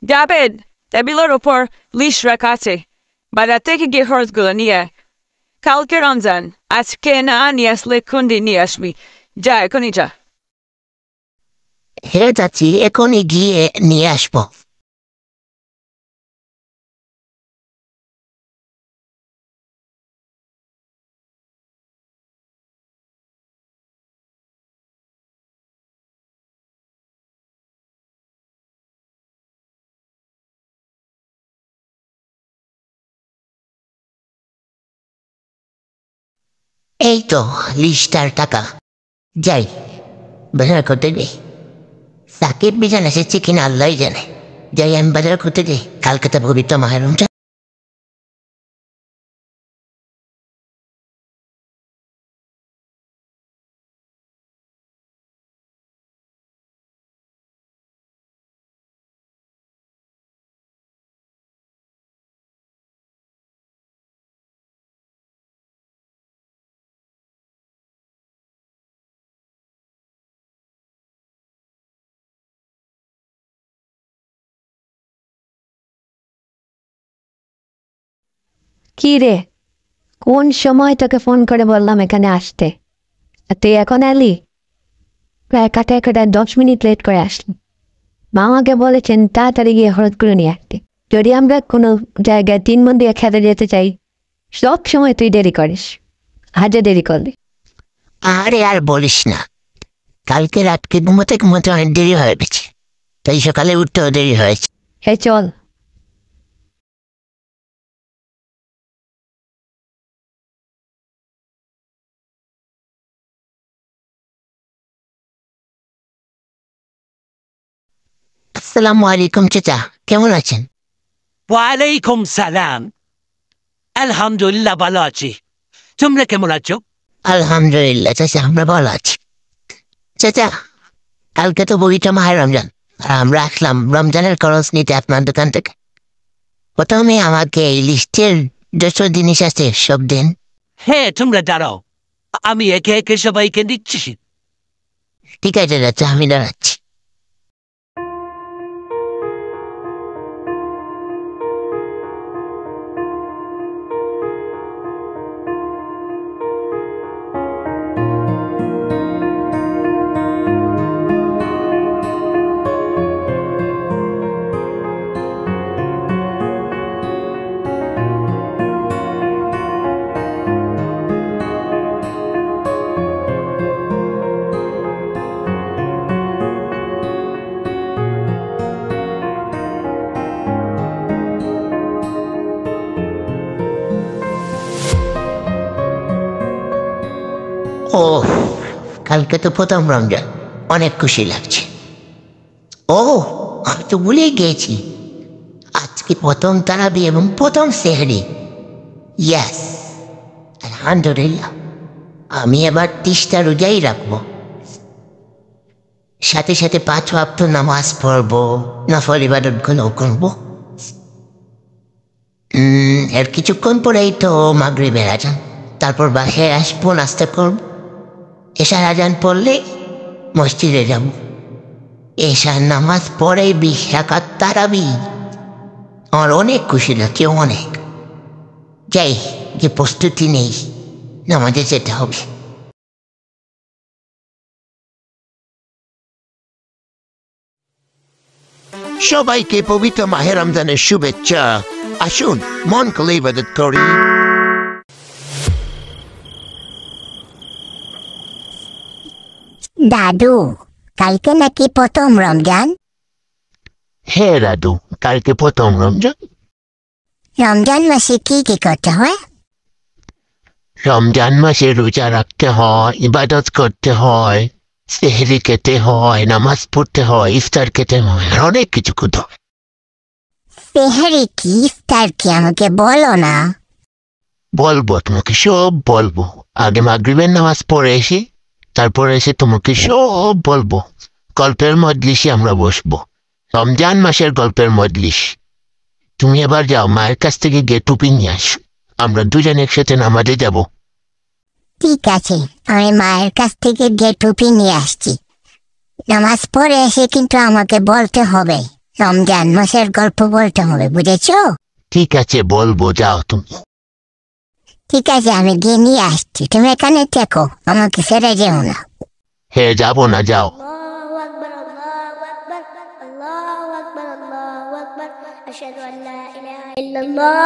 যাবেন, টেবিলের ওপর লিস্ট রাখা আছে। বাজার থেকে গিয়ে খরচগুলো নিয়ে আয়। কালকে রমজান, আজকে না নিয়ে আসলে কোন দিন নিয়ে আসবি? যা, এখনই যা। হ্যাঁ চাচি, এখনই গিয়ে নিয়ে আসবো। এই তো লিস্টার টাকা। যাই, বাজার করতে যাই। সাকিব বিজান এসেছে কিনা আল্লাহ জানে। যাই, আমি বাজার করতে যাই, কালকে তো পবিত্র মাহের রমজান। কি রে, কোন সময় তোকে ফোন করে বললাম এখানে আসতে, আর তুই এখন এলি? প্রায় কাটায় 10 মিনিট লেট করে আসলি। মা আমাকে বলেছেন তাড়াতাড়ি গিয়ে হরদ করে নিয়ে আসতে। যদি আমরা কোনো জায়গায় 3 মন দিয়ে খেতে যেতে চাই, সব সময় তুই দেরি করিস। আজও দেরি করলি। আরে আর বলিস না, কালকে রাতকে ঘুমোতে ঘুমোতে অনেক দেরি হয়ে গেছে, তাই সকালে উঠতেও দেরি হয়েছে। হে চল। আসসালামু আলাইকুম চাচা, কেমন আছেন? ওয়ালাইকুম সালাম। আলহামদুলিল্লাহ ভালো আছি। তোমরা কেমন আছো? আলহামদুলিল্লাহ চাচা, আমরা ভালো আছি। চাচা, কালকে তো বইটা মাহের রমজান, আর আমরা আসলাম রমজানের খরচ নিতে আপনার দোকান থেকে। প্রথমে আমাকে এই লিস্টের যত জিনিস আছে সব দিন। হ্যাঁ, তোমরা দাঁড়াও, আমি একে একে সবাইকে দিচ্ছি। ঠিক আছে চাচা, আমি দাঁড়াচ্ছি। ও, কালকে তো প্রথম রমজান, অনেক খুশি লাগছে। ও, আমি তো ভুলে গিয়েছি, আজকে প্রথম তারাবি এবং প্রথম সেহরি। ইয়াস, আলহামদুলিল্লাহ। আমি এবার 30টা রোজাই রাখবো, সাথে সাথে 5 ওয়াক্ত নামাজ পড়বো, নফল ইবাদতগুলো করবো। এর কিছুক্ষণ পরেই তো মাগরিবের আজান, তারপর বাসায় আসবো, নাস্তা করবো। এশার আজান পড়লে মসজিদে যাব, এশার নামাজ পড়ে 20 রাকাত তারাবি। আমার অনেক খুশি লাগছে, অনেক। যাই, যে প্রস্তুতি নেই, নামাজে যেতে হবে। সবাইকে পবিত্র মাহে রমজানের শুভেচ্ছা। আসুন মন খুলে ইবাদত করি। দাদু, কালকে নাকি প্রথম রমজান? হ্যাঁ দাদু, কালকে প্রথম রমজান। রমজান মাসে কি কি করতে হয়? রমজান মাসে রোজা রাখতে হয়, ইবাদত করতে হয়, সেহরি খেতে হয়, নামাজ পড়তে হয়, ইফতার খেতে হয়, আর অনেক কিছু করতে হয়। সেহরি কি, ইফতার কি, আমাকে বলো না। বলবো তোমাকে, সব বলবো। আগে মাগরিবের নামাজ পড়ে এসে তারপরে এসে তোমাকে সব বলবো। গল্পের মজলিসে আমরা বসবো, রমজান মাসের গল্পের মজলিস। তুমি এবার যাও, মায়ের কাছ থেকে গিয়ে টুপি নিয়ে আস, আমরা দুজন একসাথে নামাজে যাব। ঠিক আছে, আমি মায়ের কাছ থেকে গিয়ে টুপি নিয়ে আসছি। নামাজ পড়ে এসে কিন্তু আমাকে বলতে হবে রমজান মাসের গল্প বলতে হবে, বুঝেছো? ঠিক আছে, বলবো, যাও তুমি। ঠিক আছে, আমি গিয়ে নিয়ে আসছি, তুমি এখানে থেকো, আমাকে ফেরে যেও না। হে, যাবো না, যাও। الله أكبر الله أكبر الله أكبر الله أكبر أشهد أن لا إله إلا الله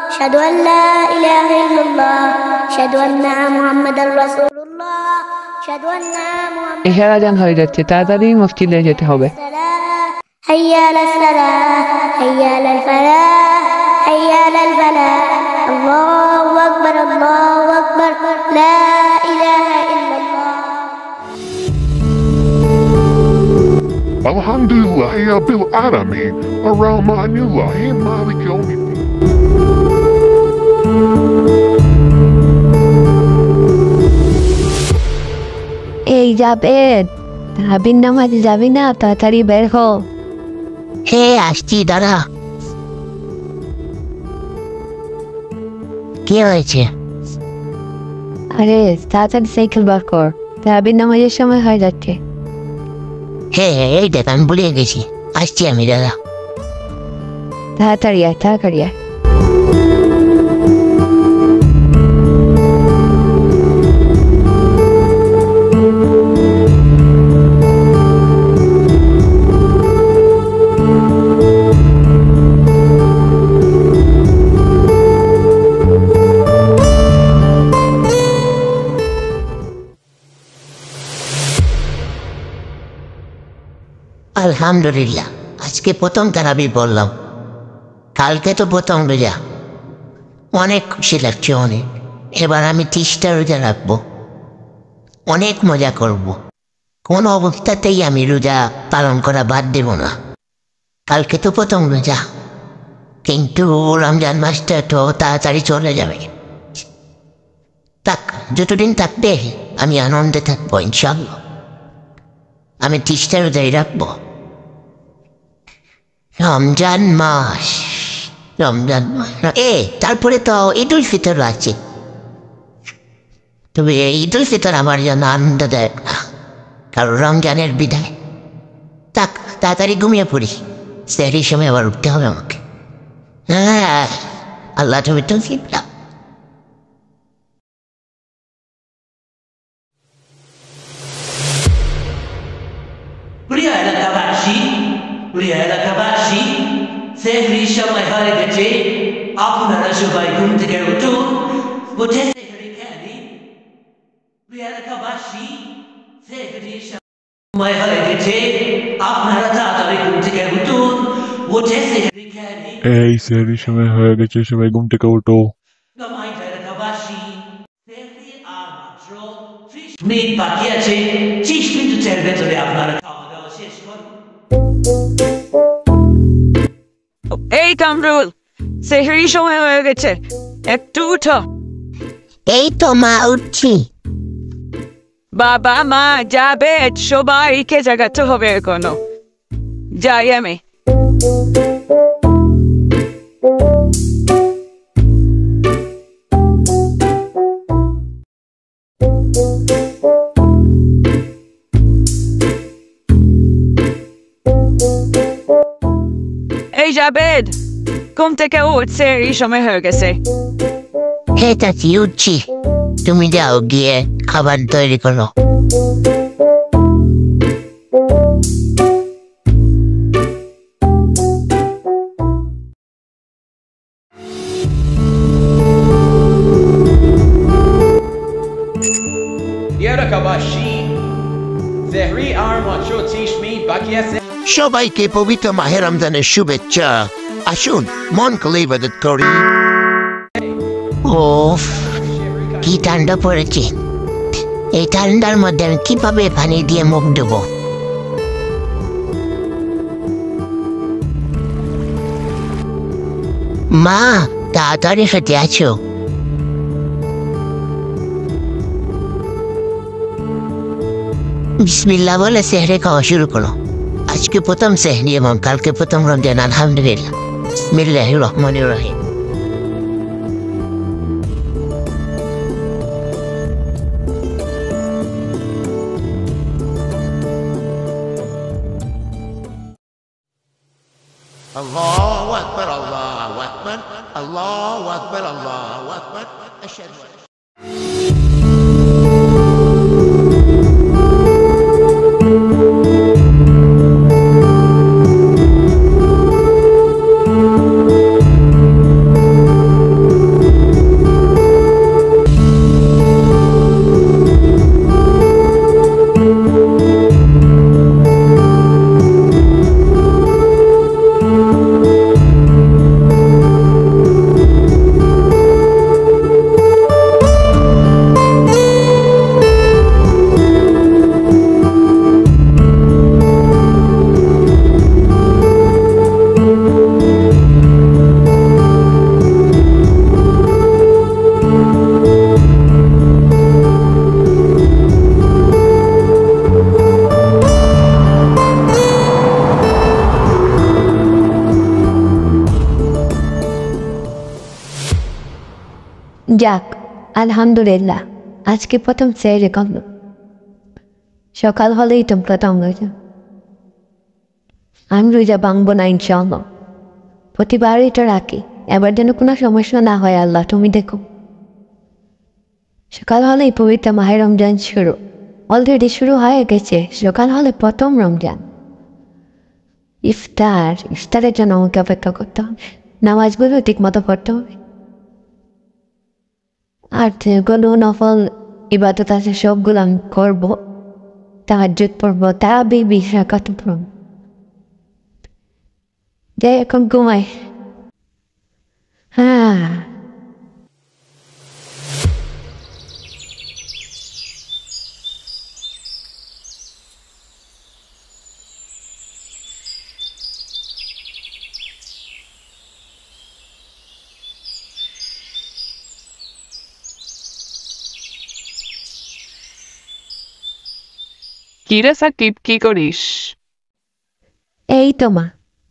أشهد أن لا إله إلا الله أشهد أن محمدا رسول الله أشهد أن محمدا এশার আজান হয়ে যাচ্ছে, তাড়াতাড়ি মসজিদে যেতে হবে। حي على الصلاة حي على الفلاح حي على الفلاح الله أكبر لا إله إلا الله Alhamdulillah Rabbil Alamin Ar-Rahmanir-Rahim Malik Yawmiddin. এই জাবেদ, তারাবির নামাজে যাবি না? তাড়াতাড়ি বের হো। হে, আসছি, দাঁড়া। কি হয়েছে? আরে তাড়াতাড়ি সাইকেল বার কর, তারাবির নামাজের সময় হয়ে যাচ্ছে। হে, এই দেখ, আমি ভুলে গেছি। আসছি আমি, দাদা। তাড়াতাড়ি আয়, তাড়াতাড়ি আয়। আলহামদুলিল্লাহ, আজকে প্রথম তারাবি বললাম। কালকে তো প্রথম রোজা, অনেক খুশি লাগছে, অনেক। এবার আমি 30টা রোজা রাখবো, অনেক মজা করব। কোনো অবস্থাতেই আমি রোজা পালন করা বাদ দেব না। কালকে তো প্রথম রোজা, কিন্তু রমজান মাসটা তো তাড়াতাড়ি চলে যাবে। থাক, যতদিন থাকবে আমি আনন্দে থাকবো, ইনশাল্লাহ। আমি 30টা রোজাই রাখবো। রমজান মাস, তারপরে তো ঈদুল ফিতর আছে। তবে ঈদুল ফিতর আমার জন্য আনন্দ দেয় না, কারণ রমজানের বিদায়। থাক, তাড়াতাড়ি ঘুমিয়ে পড়ি, সেই সময় আবার উঠতে হবে আমাকে। হ্যাঁ, আল্লাহ তুমি তো ফিরলাম। প্রিয় এলাকাবাসী, সেহরির সময় হয়ে গেছে, আপনারা সবাই ঘুম থেকে উঠুন, উঠে সেহরি খেয়ে নিন। প্রিয় এলাকাবাসী, সেহরির সময় হয়ে গেছে, আপনারা তাড়াতাড়ি ঘুম থেকে উঠুন, উঠে সেহরি খেয়ে নিন। এই সেহরির সময় হয়ে গেছে, সবাই ঘুম থেকে ওঠো। এলাকাবাসী, সেহরি আর মাত্র 30 মিনিট বাকি আছে। 30 মিনিটের ভেতরে আপনারা খাওয়া দাওয়া শেষ করুন। এই কামরুল, সেহরি সময় হয়ে গেছে, একটু উঠো। এই তো মা, উঠছি। বাবা মা যাবে, সবাইকে জাগাতে হবে এখনো। যাই আমি। এই জাবেদ, ঘুম থেকে উঠছে, এই সময় হয়ে গেছে। হে চাচি, উঠছি। তুমি যাও, গিয়ে খাবার তৈরি করো। এলাকাবাসী, সেহরি আর মাত্র 30 মিনিট বাকি আছে। সবাইকে পবিত্র মাহে রমজানের শুভেচ্ছা। আসুন, মন খুলে ইবাদত করি। ওফ, কি ঠান্ডা পড়েছে। এই ঠান্ডার মধ্যে আমি কিভাবে পানি দিয়ে মুখ দেবো? মা, তাড়াতাড়ি খেতে আছো? বিসমিল্লাহ বলে সেহরি খাওয়া শুরু করো। আজকে প্রথম সেহরি এবং কালকে প্রথম রমজান, আলহামদুলিল্লাহ। বিসমিল্লাহির রহমানির রহিম। আকবার, আল্লাহু আকবার, আল্লাহু আকবার, আল্লাহু আকবার, আশহাদু আল্লা যাক, আলহামদুলিল্লাহ, আজকে প্রথম সেরে করল। সকাল হলেই তো প্রথম রোজা। আমি রোজা ভাঙবো না ইনশাআল্লাহ। প্রতিবারই তো রাখি, এবার যেন কোনো সমস্যা না হয় আল্লাহ তুমি দেখো। সকাল হলেই পবিত্র মাহে রমজান শুরু, অলরেডি শুরু হয়ে গেছে। সকাল হলে প্রথম রমজান, ইফতারের জন্য আমাকে অপেক্ষা করতে হবে, নামাজগুলো ঠিক মতো পড়তে হবে, আর যেগুলো নফল ইবাদত আছে সবগুলো আমি করবো। তাহাজ্জুদ পড়বো, তারাবি 20 রাকাত পড়ব। যাই এখন ঘুমাই। হ্যাঁ, কিরে সাকিব, কি করিস? এই তো মা,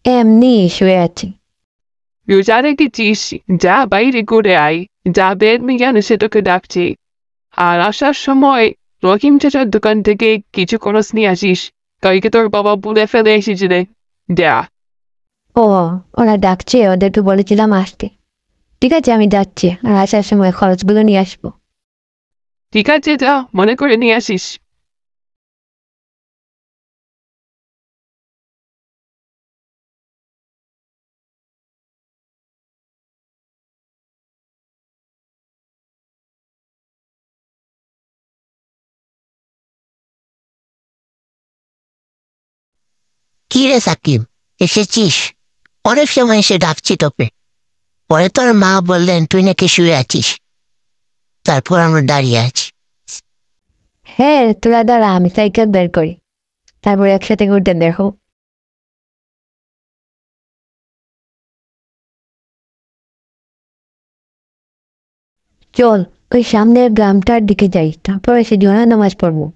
এমনি শুয়ে আছি। রোজা রেখেছিস? যা বাইরে ঘুরে আয়, যা বের মিয়ান সে তোকে ডাকছে। আর আসার সময় রহিম চাচার দোকান থেকে কিছু খরচ নিয়ে আসিস, কালকে তোর বাবা বলে ফেলে এসেছিলেন। যা। ও, ওরা ডাকছে, ওদেরকে বলেছিলাম আসতে। ঠিক আছে, আমি যাচ্ছি, আর আসার সময় খরচগুলো নিয়ে আসবো। ঠিক আছে, যা, মনে করে নিয়ে আসিস। কি রে সাকিব, এসেছিস? অনেক সময় এসে ডাকছি তোকে। পরে তোর মা বললেন তুই নাকি শুয়ে আছিস, তারপর আমরা দাঁড়িয়ে আছি। হ্যাঁ, তোরা দাঁড়া, আমি সাইকেল বের করি, তারপর একসাথে ঘুরতে দেখো। চল, ওই সামনের গ্রামটার দিকে যাই, তারপর এসে জোড়া নামাজ পড়বো।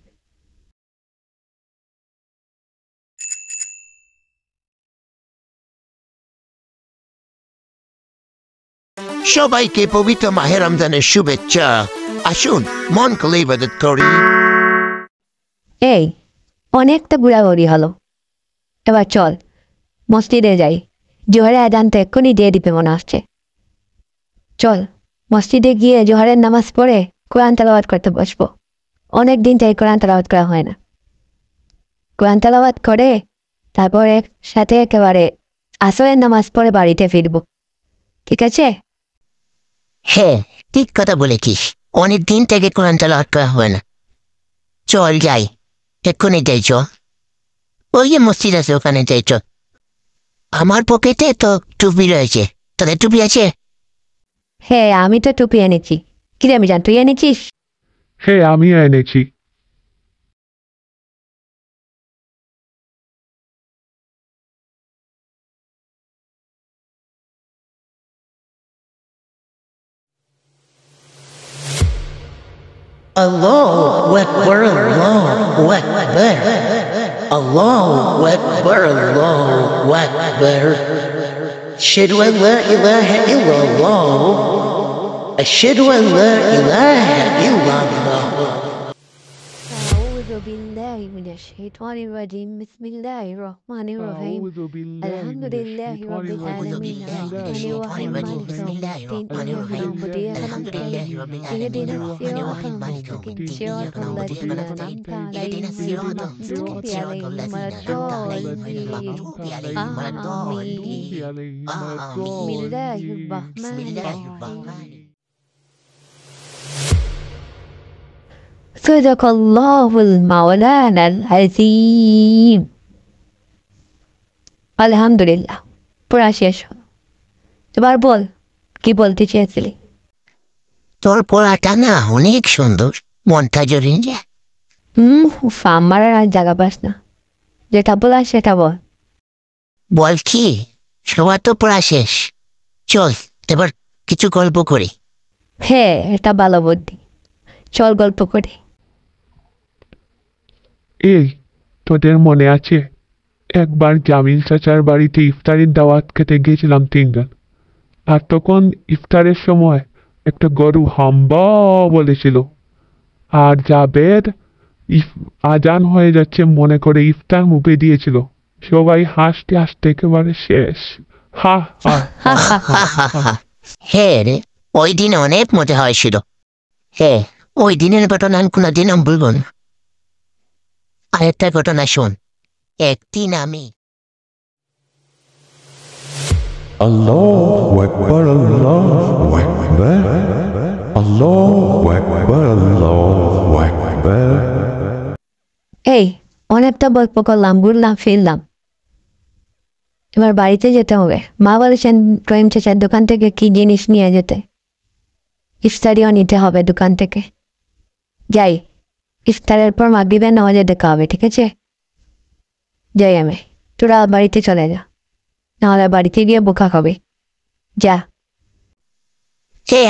সবাইকে পবিত্র মাহে রমজানের শুভেচ্ছা। আসুন মন খুলে ইবাদত করি। এই, অনেকটা ঘোরাঘুরি হলো, এবার চল মসজিদে যাই। জোহরের আজান তো এক্ষুনি দিয়ে দিবে মনে হচ্ছে। চল মসজিদে গিয়ে জোহরের নামাজ পড়ে কোরআন তেলাওয়াত করতে বসবো। অনেক দিন থেকে কোরআন তেলাওয়াত করা হয় না। কোরআন তেলাওয়াত করে তারপরে সাথে একেবারে আসরের নামাজ পড়ে বাড়িতে ফিরবো, ঠিক আছে? হ্যাঁ, ঠিক কথা বলেছিস, অনেক দিন থেকে কোরআন তেলাওয়াত করা হয় না। চল যাই, এক্ষুনি যাই। চ, ওই যে মসজিদ আছে ওখানে যাই। চ, আমার পকেটে তো টুপি রয়েছে, তোদের টুপি আছে? হ্যাঁ, আমি তো টুপি এনেছি। কিরে আমি জান, তুই এনেছিস? হ্যাঁ, আমি এনেছি। Allahu Akbar, Allahu Akbar, Allahu Akbar, Allahu Akbar. Ashhadu an la ilaha illallah, ashhadu an la ilaha illallah. أعوذ بالله من الشيطان الرجيم بسم الله الرحمن الرحيم أعوذ بالله الحمد من لله رب الشيطان العالمين الرجيم. الرحمن الرحيم مالك يوم الدين إياك نعبد وإياك نستعين اهدنا الصراط المستقيم صراط الذين أنعمت عليهم غير المغضوب عليهم ولا الضالين آمين بسم الله الرحمن الرحيم صدق الله المولانا العظيم আলহামদুলিল্লাহ পড়া শেষ হলো এবার বল কি বলতে চেয়েছিলি তোর পড়াটা না অনেক সুন্দর, মনটা জড়িয়ে যায়। আমার আর জায়গা পাস না, যেটা বলা সেটা বল। বল কি, সবার তো পড়া শেষ, চল এবার কিছু গল্প করি। হ্যাঁ, এটা ভালো বুদ্ধি, চল গল্প করি। এই তোদের মনে আছে একবার জামিল চাচার বাড়িতে ইফতারের দাওয়াত খেতে গিয়েছিলাম তিনজন, আর তখন ইফতারের সময় একটা গরু হাম্বা বলেছিল, আর জাবেদ আজান হয়ে যাচ্ছে মনে করে ইফতার মুখে দিয়েছিল। সবাই হাসতে হাসতে একেবারে শেষ। হা হা হ্যাঁ রে, ওই দিন অনেক মজা হয়েছিল। হ্যাঁ, ওই দিনের ঘটনা কোনোদিন আমি ভুলব না। আরেকটা ঘটনা শোন। একদিন আমি Allahu Akbar, Allahu Akbar, Allahu Akbar, Allahu Akbar. এই অনেকটা গল্প করলাম, ঘুরলাম ফিরলাম, এবার বাড়িতে যেতে হবে। মা বলেছেন রহিম চাচার দোকান থেকে কি জিনিস নিয়ে যেতে, ইফতারিও নিতে হবে দোকান থেকে। যাই, ইফতারের পর মাগরিবের নামাজে দেখা হবে, ঠিক আছে? যাই আমি, তোরা বাড়িতে চলে যা, নাহলে বাড়িতে গিয়ে বোকা খাবে। যা।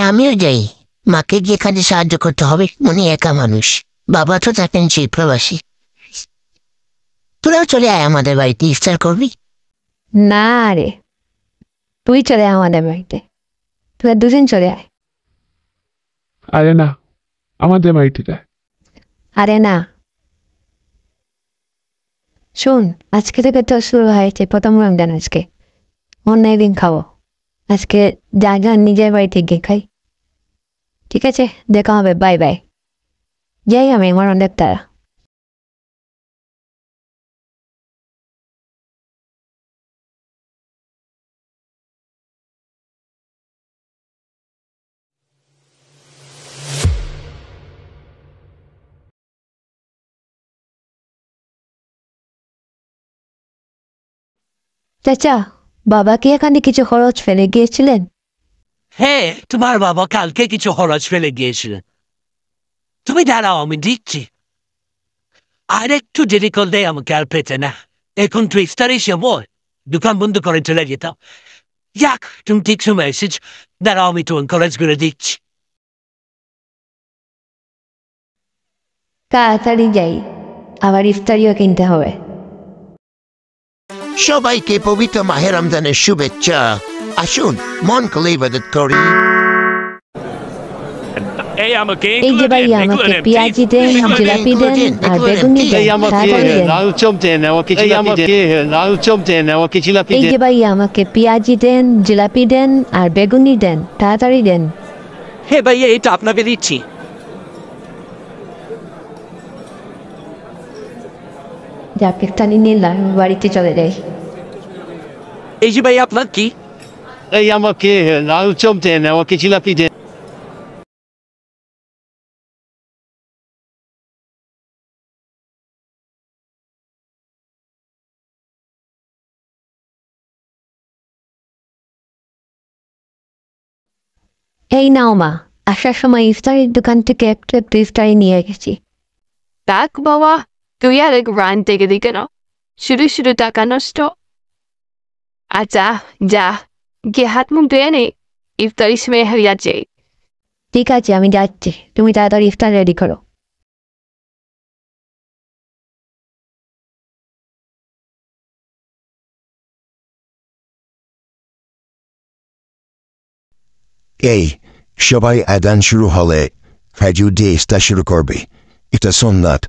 আমিও যাই, মাকে গিয়ে কাজে সাহায্য করতে হবে, উনি একা মানুষ, বাবা তো থাকেন সেই প্রবাসী। তোরাও চলে আয় আমাদের বাড়িতে, ইফতার করবি। না রে, তুই চলে আয় আমাদের বাড়িতে, তোরা দুজন চলে আয়। আরে না, আমাদের বাড়িতে যায়। আরে না, শোন, আজকে থেকে তো শুরু হয়েছে প্রথম রমজান, আজকে অন্য একদিন খাবো, আজকে যা যা নিজের বাড়িতে গিয়ে খাই, ঠিক আছে? দেখা হবে, বাই বাই। যাই আমি, আমার অনেক তারা। চাচা, বাবা কি এখানে কিছু খরচ ফেলে গিয়েছিলেন? হ্যাঁ, তোমার বাবা কালকে কিছু খরচ ফেলে গিয়েছিলেন। তুমি দাঁড়াও, আমি দিচ্ছি। আর একটু দেরি করলে আমাকে আর পেতে না। এখন তো ইফতারের সময়, দোকান বন্ধ করে চলে যেতাম। যাক, তুমি ঠিক সময় এসেছ, দাঁড়াও আমি তোমার খরচগুলো দিচ্ছি। তাড়াতাড়ি যাই, আবার ইফতারিও কিনতে হবে। সবাইকে পবিত্র মাহে রমজানের শুভেচ্ছা। আসুন মন খুলে ইবাদত করি। এই যে ভাই, আমাকে পেঁয়াজি দেন, জিলাপি দেন আর বেগুনি দেন, তাড়াতাড়ি দেন। এই যে ভাই, আমাকে পেঁয়াজি দেন, জিলাপি দেন আর বেগুনি দেন, তাড়াতাড়ি দেন। হ্যাঁ ভাইয়া, এটা আপনাকে দিচ্ছি। যাক, ইফতারি নিলাম, বাড়িতে চলে যাই। এই যে ভাই, আপনার কি? এই আমাকে লাল চপ দেন, আমাকে জিলাপি দেন। এই নাও মা, আসার সময় ইফতারির দোকান থেকে একটু একটু ইফতারি নিয়ে গেছি। দেখ বাবা, তুই আর এক রান থেকে দিকে না, শুধু শুধু টাকা নষ্ট। আচ্ছা যা, গিয়ে হাত মুখ ধুয়ে নে, ইফতারির সময় হয়ে যাচ্ছে। ঠিক আছে, আমি যাচ্ছি, তুমি তাড়াতাড়ি ইফতার রেডি করো। এই সবাই আদান শুরু হলে খেজুর দিয়ে ইফতার শুরু করবে, এটা সুন্নাত।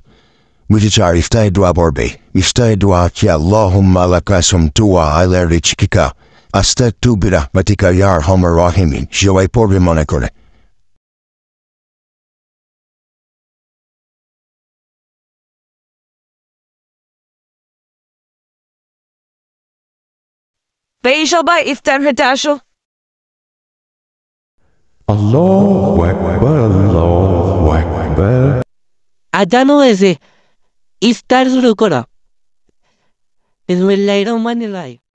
Mujitar iftai dua borbe. Iftai dua ki Allahumma lakasum dua ileri chikika. Astet tu birahmatika yar homer rahimin. Joai porbe monekore. Facial by iftar hadashul. Allahu Akbar, Allahu Akbar. আজানো হয়েছে ইফতার শুরু করা বিসমিল্লাহির রহমানির রহিম